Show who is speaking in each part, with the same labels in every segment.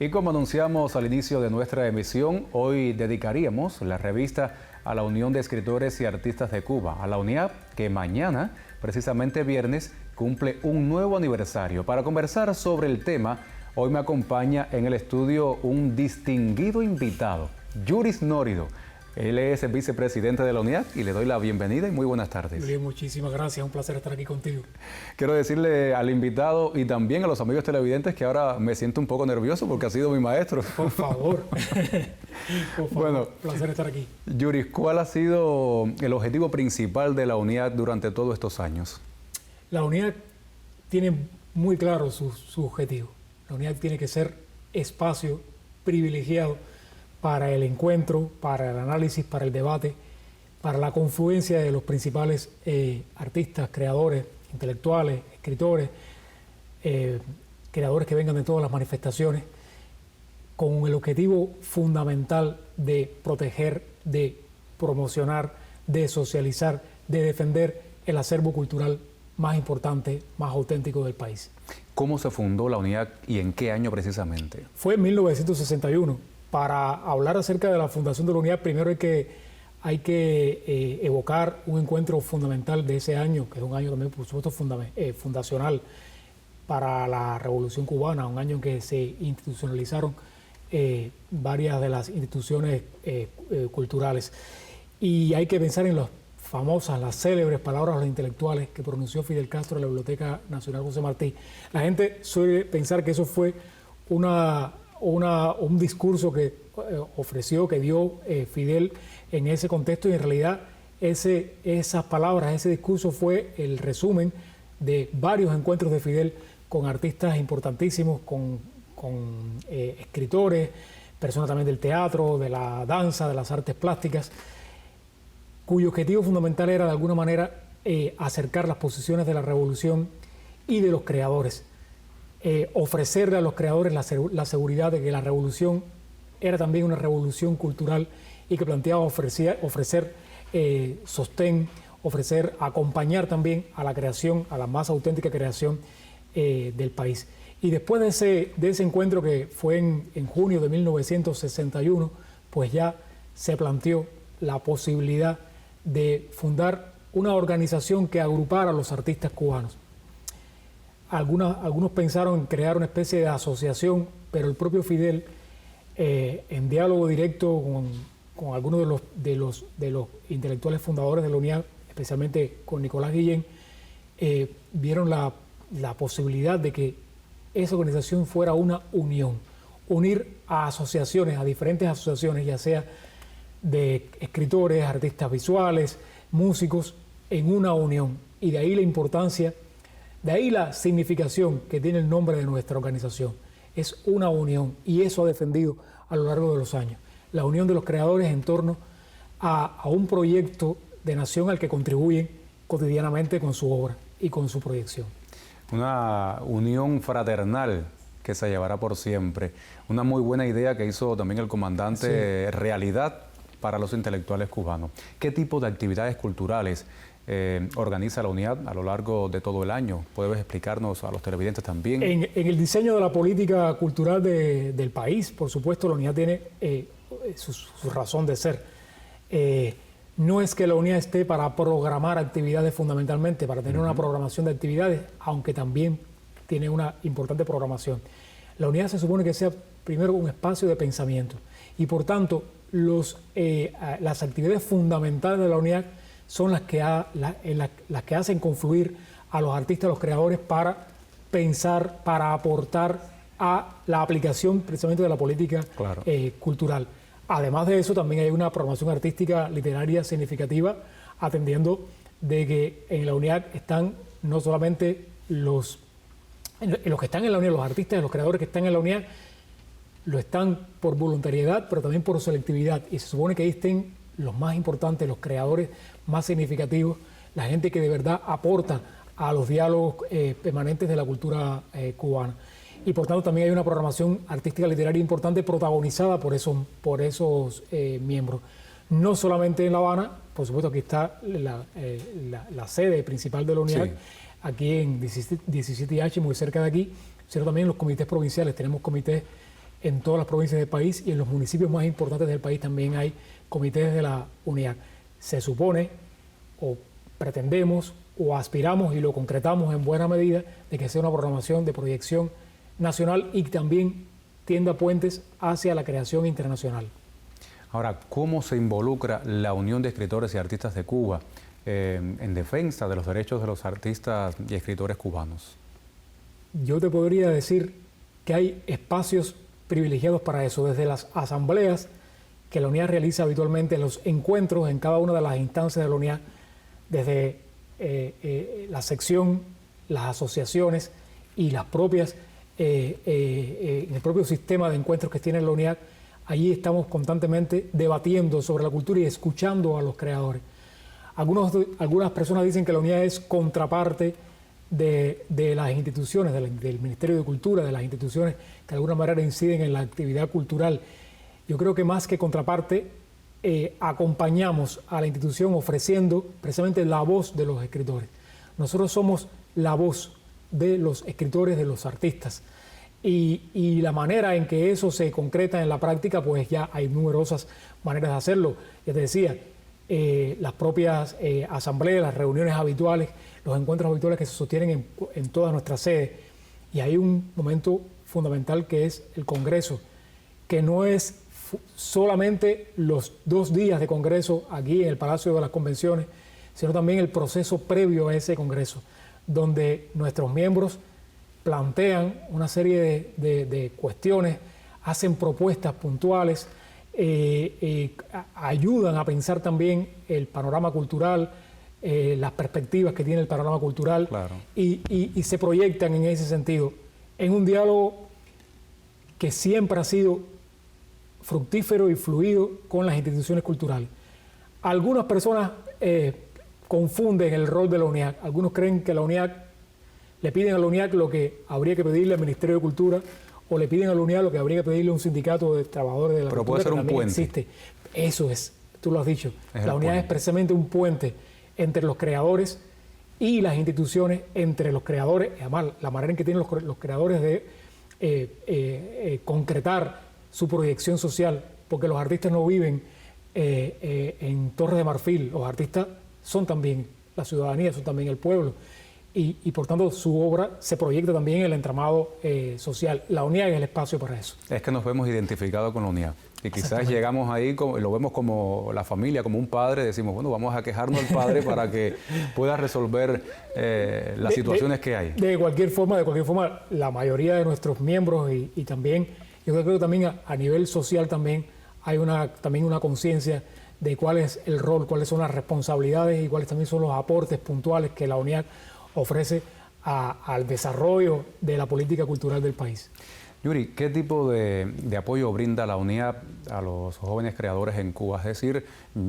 Speaker 1: Y como anunciamos al inicio de nuestra emisión, hoy dedicaríamos la revista a la Unión de Escritores y Artistas de Cuba, a la UNIAP, que mañana, precisamente viernes, cumple un nuevo aniversario. Para conversar sobre el tema, hoy me acompaña en el estudio un distinguido invitado, Yuris Nórido. Él es el vicepresidente de la UNIAP y le doy la bienvenida y muy buenas tardes.
Speaker 2: Bien, muchísimas gracias, un placer estar aquí contigo.
Speaker 1: Quiero decirle al invitado y también a los amigos televidentes que ahora me siento un poco nervioso porque ha sido mi maestro.
Speaker 2: Por favor. Por favor,
Speaker 1: bueno,
Speaker 2: placer estar aquí.
Speaker 1: Yuris, ¿cuál ha sido el objetivo principal de la UNIAP durante todos estos años?
Speaker 2: La UNIAP tiene muy claro su objetivo. La UNIAP tiene que ser espacio privilegiado para el encuentro, para el análisis, para el debate, para la confluencia de los principales artistas, creadores, intelectuales, escritores, creadores que vengan de todas las manifestaciones, con el objetivo fundamental de proteger, de promocionar, de socializar, de defender el acervo cultural más importante, más auténtico del país.
Speaker 1: ¿Cómo se fundó la UNIAP y en qué año precisamente?
Speaker 2: Fue en 1961. Para hablar acerca de la fundación de la UNIAP, primero hay que evocar un encuentro fundamental de ese año, que es un año también, por supuesto, fundacional para la Revolución Cubana, un año en que se institucionalizaron varias de las instituciones culturales. Y hay que pensar en las famosas, las célebres palabras de los intelectuales que pronunció Fidel Castro en la Biblioteca Nacional José Martí. La gente suele pensar que eso fue un discurso que ofreció, que dio Fidel en ese contexto, y en realidad esas palabras, ese discurso fue el resumen de varios encuentros de Fidel con artistas importantísimos, con escritores, personas también del teatro, de la danza, de las artes plásticas, cuyo objetivo fundamental era de alguna manera acercar las posiciones de la revolución y de los creadores. Ofrecerle a los creadores la seguridad de que la revolución era también una revolución cultural y que planteaba ofrecer sostén, acompañar también a la creación, a la más auténtica creación del país. Y después de ese encuentro, que fue en junio de 1961, pues ya se planteó la posibilidad de fundar una organización que agrupara a los artistas cubanos. Algunos pensaron en crear una especie de asociación, pero el propio Fidel, en diálogo directo con algunos de los intelectuales fundadores de la UNIAP, especialmente con Nicolás Guillén, vieron la posibilidad de que esa organización fuera una unión, unir a asociaciones, a diferentes asociaciones, ya sea de escritores, artistas visuales, músicos, en una unión. Y de ahí la importancia, de ahí la significación que tiene el nombre de nuestra organización. Es una unión, y eso ha defendido a lo largo de los años. La unión de los creadores en torno a un proyecto de nación al que contribuyen cotidianamente con su obra y con su proyección.
Speaker 1: Una unión fraternal que se llevará por siempre. Una muy buena idea que hizo también el comandante, sí, realidad para los intelectuales cubanos. ¿Qué tipo de actividades culturales organiza la UNIAP a lo largo de todo el año? ¿Puedes explicarnos a los televidentes también?
Speaker 2: En el diseño de la política cultural del país, por supuesto, la UNIAP tiene su razón de ser. No es que la UNIAP esté para programar actividades fundamentalmente, para tener una programación de actividades, aunque también tiene una importante programación. La UNIAP se supone que sea primero un espacio de pensamiento, y por tanto las actividades fundamentales de la UNIAP son las que hacen confluir a los artistas, a los creadores, para pensar, para aportar a la aplicación precisamente de la política, claro, cultural. Además de eso, también hay una programación artística literaria significativa, atendiendo de que en la UNIAP están no solamente los que están en la UNIAP, los artistas, los creadores que están en la UNIAP, lo están por voluntariedad, pero también por selectividad, y se supone que ahí estén los más importantes, los creadores más significativos, la gente que de verdad aporta a los diálogos permanentes de la cultura cubana. Y por tanto también hay una programación artística literaria importante protagonizada por esos miembros. No solamente en La Habana, por supuesto aquí está la sede principal de la UNIAP, sí, aquí en 17H, muy cerca de aquí, sino también en los comités provinciales. Tenemos comités en todas las provincias del país y en los municipios más importantes del país también hay comités de la UNIAC. Se supone, o pretendemos, o aspiramos y lo concretamos en buena medida, de que sea una programación de proyección nacional y también tienda puentes hacia la creación internacional.
Speaker 1: Ahora, ¿cómo se involucra la Unión de Escritores y Artistas de Cuba en defensa de los derechos de los artistas y escritores cubanos?
Speaker 2: Yo te podría decir que hay espacios privilegiados para eso, desde las asambleas que la UNIAC realiza habitualmente, los encuentros en cada una de las instancias de la UNIAC, desde la sección, las asociaciones y las propias, en el propio sistema de encuentros que tiene la UNIAC. Allí estamos constantemente debatiendo sobre la cultura y escuchando a los creadores. Algunas personas dicen que la UNIAC es contraparte de las instituciones, del Ministerio de Cultura, de las instituciones que de alguna manera inciden en la actividad cultural. Yo creo que más que contraparte, acompañamos a la institución ofreciendo precisamente la voz de los escritores. Nosotros somos la voz de los escritores, de los artistas. Y la manera en que eso se concreta en la práctica, pues ya hay numerosas maneras de hacerlo. Ya te decía, las propias asambleas, las reuniones habituales, los encuentros habituales que se sostienen en todas nuestras sedes. Y hay un momento fundamental que es el Congreso, que no es solamente los 2 días de Congreso aquí en el Palacio de las Convenciones, sino también el proceso previo a ese Congreso, donde nuestros miembros plantean una serie de cuestiones, hacen propuestas puntuales, ayudan a pensar también el panorama cultural, las perspectivas que tiene el panorama cultural,
Speaker 1: claro,
Speaker 2: y se proyectan en ese sentido, en un diálogo que siempre ha sido fructífero y fluido con las instituciones culturales. Algunas personas confunden el rol de la UNIAC. Algunos creen que la UNIAC le piden a la UNIAC lo que habría que pedirle al Ministerio de Cultura, o le piden a la UNIAC lo que habría que pedirle a un sindicato de trabajadores de la cultura.
Speaker 1: Pero puede ser un puente.
Speaker 2: Existe. Eso es, tú lo has dicho. La UNIAC
Speaker 1: puente.
Speaker 2: es precisamente un puente entre los creadores y las instituciones, entre los creadores, y además la manera en que tienen los creadores de concretar su proyección social, porque los artistas no viven en Torres de Marfil, los artistas son también la ciudadanía, son también el pueblo, y por tanto su obra se proyecta también en el entramado social. La UNIAC es el espacio para eso.
Speaker 1: Es que nos vemos identificados con la UNIAC. Y quizás llegamos ahí, lo vemos como la familia, como un padre, decimos, bueno, vamos a quejarnos al padre para que pueda resolver las situaciones que hay.
Speaker 2: De cualquier forma, la mayoría de nuestros miembros y también, yo creo que también a nivel social también hay también una conciencia de cuál es el rol, cuáles son las responsabilidades y cuáles también son los aportes puntuales que la UNIAC ofrece al desarrollo de la política cultural del país.
Speaker 1: Yuri, ¿qué tipo de apoyo brinda la UNIAC a los jóvenes creadores en Cuba? Es decir,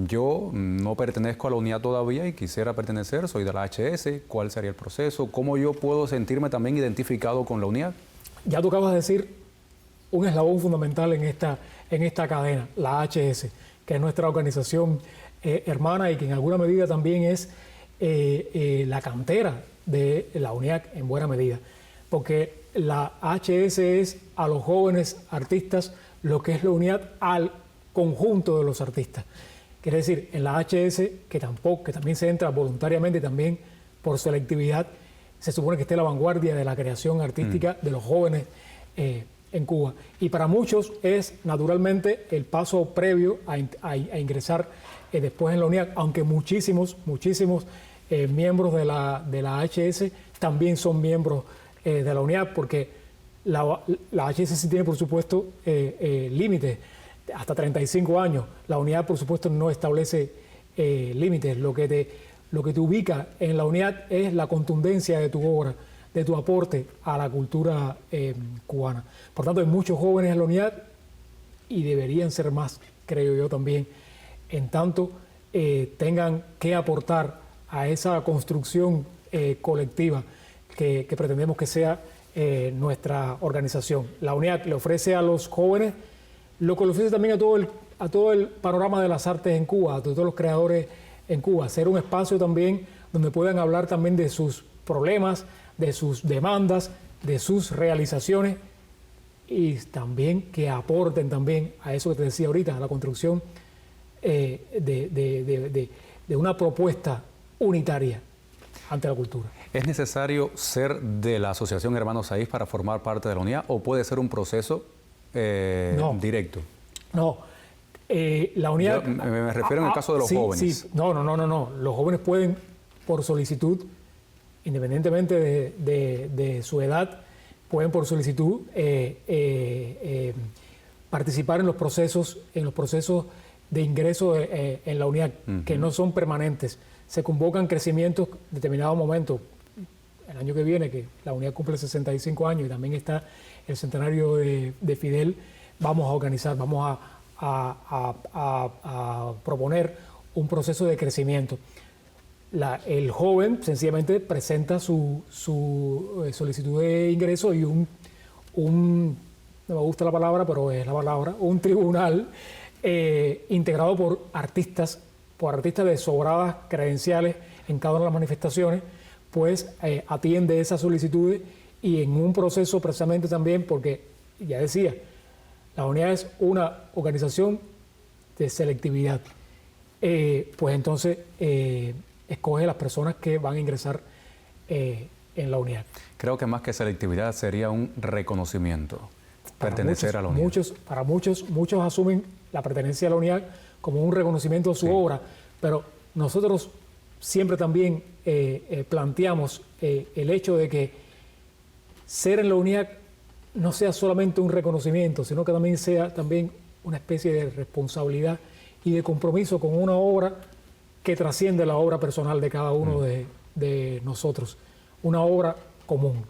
Speaker 1: yo no pertenezco a la UNIAC todavía y quisiera pertenecer, soy de la HS, ¿cuál sería el proceso? ¿Cómo yo puedo sentirme también identificado con la UNIAC? Ya tú acabas de decir un eslabón fundamental en esta cadena, la HS, que es nuestra organización hermana y que en alguna medida también es la cantera de la UNIAC en buena medida, porque la HS es a los jóvenes artistas lo que es la UNIAC al conjunto de los artistas. Quiere decir, en la HS, que también se entra voluntariamente y también por selectividad, se supone que esté a la vanguardia de la creación artística de los jóvenes en Cuba. Y para muchos es naturalmente el paso previo a ingresar después en la UNIAC, aunque muchísimos miembros de la HS también son miembros de la UNIAC, porque la HS sí tiene, por supuesto, límites, hasta 35 años. La UNIAC, por supuesto, no establece límites. Lo que te ubica en la UNIAC es la contundencia de tu obra, de tu aporte a la cultura cubana. Por tanto, hay muchos jóvenes en la UNIAC y deberían ser más, creo yo también, en tanto tengan que aportar a esa construcción colectiva que pretendemos que sea nuestra organización. La UNIAC le ofrece a los jóvenes lo que le ofrece también a todo el panorama de las artes en Cuba, a todos los creadores en Cuba, ser un espacio también donde puedan hablar también de sus problemas, de sus demandas, de sus realizaciones,
Speaker 2: y también que aporten también a eso que te decía ahorita, a la construcción de una propuesta unitaria ante la cultura.
Speaker 1: ¿Es necesario ser de la Asociación Hermanos Saiz para formar parte de la unidad o puede ser un proceso directo?
Speaker 2: No, la unidad...
Speaker 1: Me refiero en el caso de los jóvenes.
Speaker 2: Sí, no. Los jóvenes pueden, por solicitud, independientemente de su edad, pueden por solicitud participar en los procesos de ingreso en la unidad, que no son permanentes. Se convocan crecimientos en determinado momento. El año que viene, que la unidad cumple 65 años y también está el centenario de Fidel, vamos a organizar, vamos a proponer un proceso de crecimiento. El joven sencillamente presenta su solicitud de ingreso y no me gusta la palabra, pero es la palabra, un tribunal integrado por artistas de sobradas credenciales en cada una de las manifestaciones, pues atiende esas solicitudes y en un proceso precisamente también, porque ya decía, la unidad es una organización de selectividad, pues entonces escoge las personas que van a ingresar en la unidad.
Speaker 1: Creo que más que selectividad sería un reconocimiento, pertenecer a la unidad.
Speaker 2: Muchos asumen la pertenencia a la unidad como un reconocimiento de su obra, pero nosotros siempre también planteamos el hecho de que ser en la unidad no sea solamente un reconocimiento, sino que también sea también una especie de responsabilidad y de compromiso con una obra que trasciende la obra personal de cada uno de nosotros, una obra común.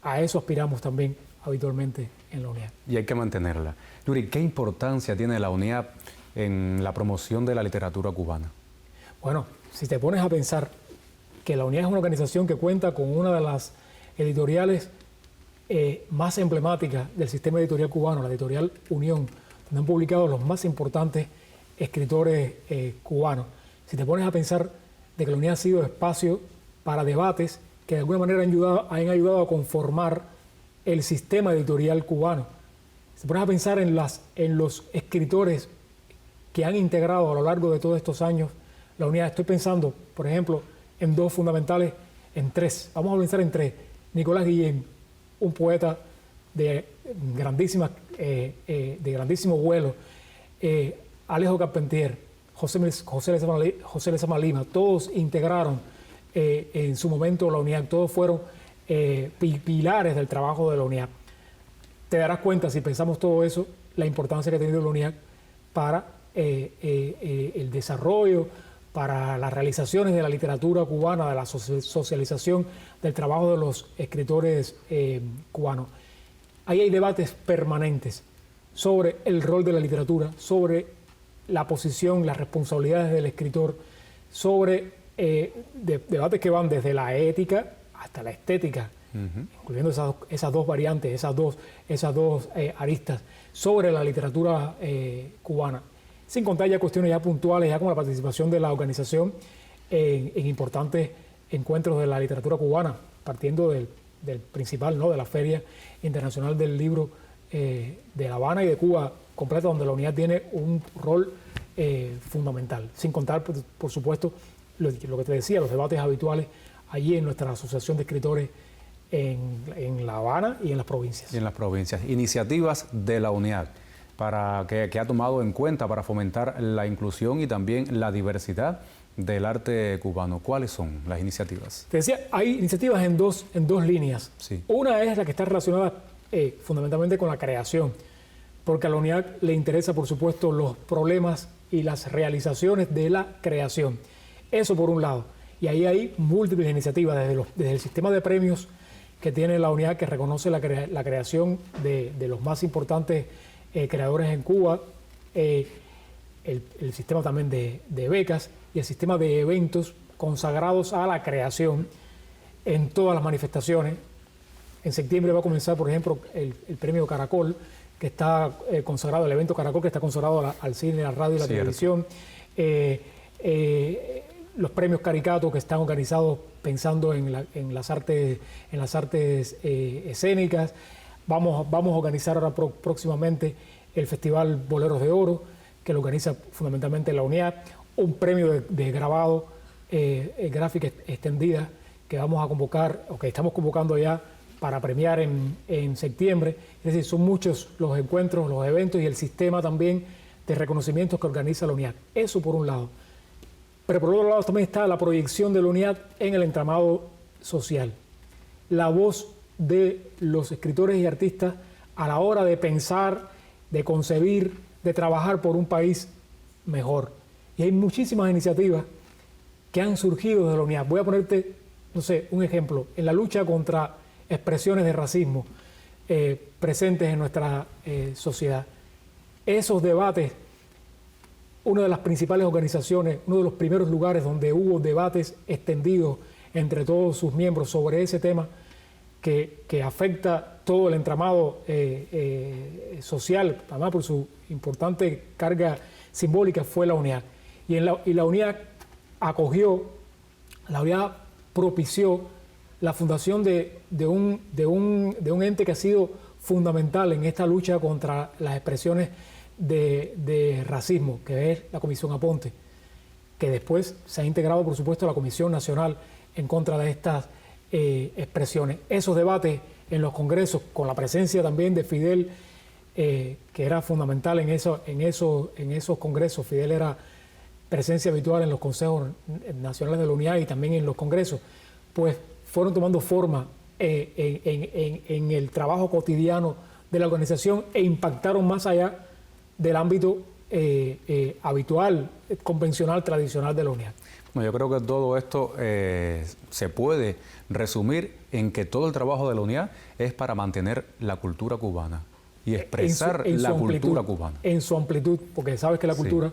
Speaker 2: A eso aspiramos también habitualmente en la unidad.
Speaker 1: Y hay que mantenerla. Yuri, ¿qué importancia tiene la unidad en la promoción de la literatura cubana?
Speaker 2: Bueno, si te pones a pensar que la unidad es una organización que cuenta con una de las editoriales más emblemáticas del sistema editorial cubano, la editorial Unión, donde han publicado los más importantes escritores cubanos. Si te pones a pensar de que la unidad ha sido espacio para debates que de alguna manera han ayudado a conformar el sistema editorial cubano. Si te pones a pensar en los escritores que han integrado a lo largo de todos estos años la unidad, estoy pensando, por ejemplo, en dos fundamentales, en tres. Vamos a pensar en tres. Nicolás Guillén, un poeta de grandísimo vuelo, Alejo Carpentier, José Lezama Lima, todos integraron en su momento la unidad, todos fueron pilares del trabajo de la unidad. Te darás cuenta, si pensamos todo eso, la importancia que ha tenido la unidad para el desarrollo, para las realizaciones de la literatura cubana, de la socialización del trabajo de los escritores cubanos. Ahí hay debates permanentes sobre el rol de la literatura, sobre la posición, las responsabilidades del escritor, sobre debates que van desde la ética hasta la estética, incluyendo esas dos variantes, esas dos aristas, sobre la literatura cubana. Sin contar ya cuestiones ya puntuales, ya como la participación de la organización en importantes encuentros de la literatura cubana, partiendo del principal, ¿no?, de la Feria Internacional del Libro de La Habana y de Cuba completa, donde la unidad tiene un rol fundamental. Sin contar, por supuesto, lo que te decía, los debates habituales allí en nuestra Asociación de Escritores en La Habana y en las provincias.
Speaker 1: Y en las provincias. Iniciativas de la unidad que ha tomado en cuenta para fomentar la inclusión y también la diversidad del arte cubano. ¿Cuáles son las iniciativas?
Speaker 2: Te decía, hay iniciativas en dos líneas.
Speaker 1: Sí.
Speaker 2: Una es la que está relacionada fundamentalmente con la creación, porque a la unidad le interesa, por supuesto, los problemas y las realizaciones de la creación. Eso por un lado. Y ahí hay múltiples iniciativas, desde el sistema de premios que tiene la unidad, que reconoce la creación de los más importantes creadores en Cuba, el sistema también de becas y el sistema de eventos consagrados a la creación en todas las manifestaciones. En septiembre va a comenzar, por ejemplo, el premio Caracol, que está consagrado, el evento Caracol, que está consagrado al cine, a la radio y la televisión. Los premios Caricato, que están organizados pensando en las artes escénicas. Vamos a organizar ahora próximamente el Festival Boleros de Oro, que lo organiza fundamentalmente la UNIAD, un premio de grabado, gráfica extendida, que vamos a convocar, o que estamos convocando ya para premiar en septiembre. Es decir, son muchos los encuentros, los eventos y el sistema también de reconocimientos que organiza la UNIAD. Eso por un lado. Pero por otro lado también está la proyección de la UNIAD en el entramado social. La voz de los escritores y artistas a la hora de pensar, de concebir, de trabajar por un país mejor. Y hay muchísimas iniciativas que han surgido de la UNIAD. Voy a ponerte, no sé, un ejemplo. En la lucha contra expresiones de racismo presentes en nuestra sociedad. Esos debates, una de las principales organizaciones, uno de los primeros lugares donde hubo debates extendidos entre todos sus miembros sobre ese tema que afecta todo el entramado social, además por su importante carga simbólica, fue la UNIAD. Y la UNIAD acogió, la UNIAD propició la fundación de un ente que ha sido fundamental en esta lucha contra las expresiones de racismo, que es la Comisión Aponte, que después se ha integrado, por supuesto, a la Comisión Nacional en contra de estas expresiones. Esos debates en los congresos, con la presencia también de Fidel, que era fundamental en esos congresos. Fidel era presencia habitual en los consejos nacionales de la UNIAD y también en los congresos, pues fueron tomando forma en el trabajo cotidiano de la organización e impactaron más allá del ámbito habitual, convencional, tradicional de la UNIAD.
Speaker 1: Bueno, yo creo que todo esto se puede resumir en que todo el trabajo de la UNIAD es para mantener la cultura cubana y expresar la cultura cubana. En su amplitud, porque sabes que la cultura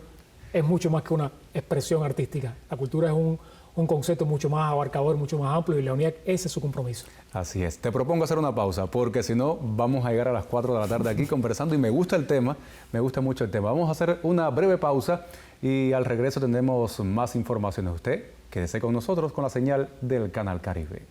Speaker 1: es mucho más que una expresión artística. La cultura es un concepto mucho más abarcador, mucho más amplio, y la UNIAD, ese es su compromiso. Así es. Te propongo hacer una pausa, porque si no vamos a llegar a las 4 de la tarde aquí conversando, y me gusta el tema, me gusta mucho el tema. Vamos a hacer una breve pausa y al regreso tendremos más informaciones. Usted quédese con nosotros con la señal del Canal Caribe.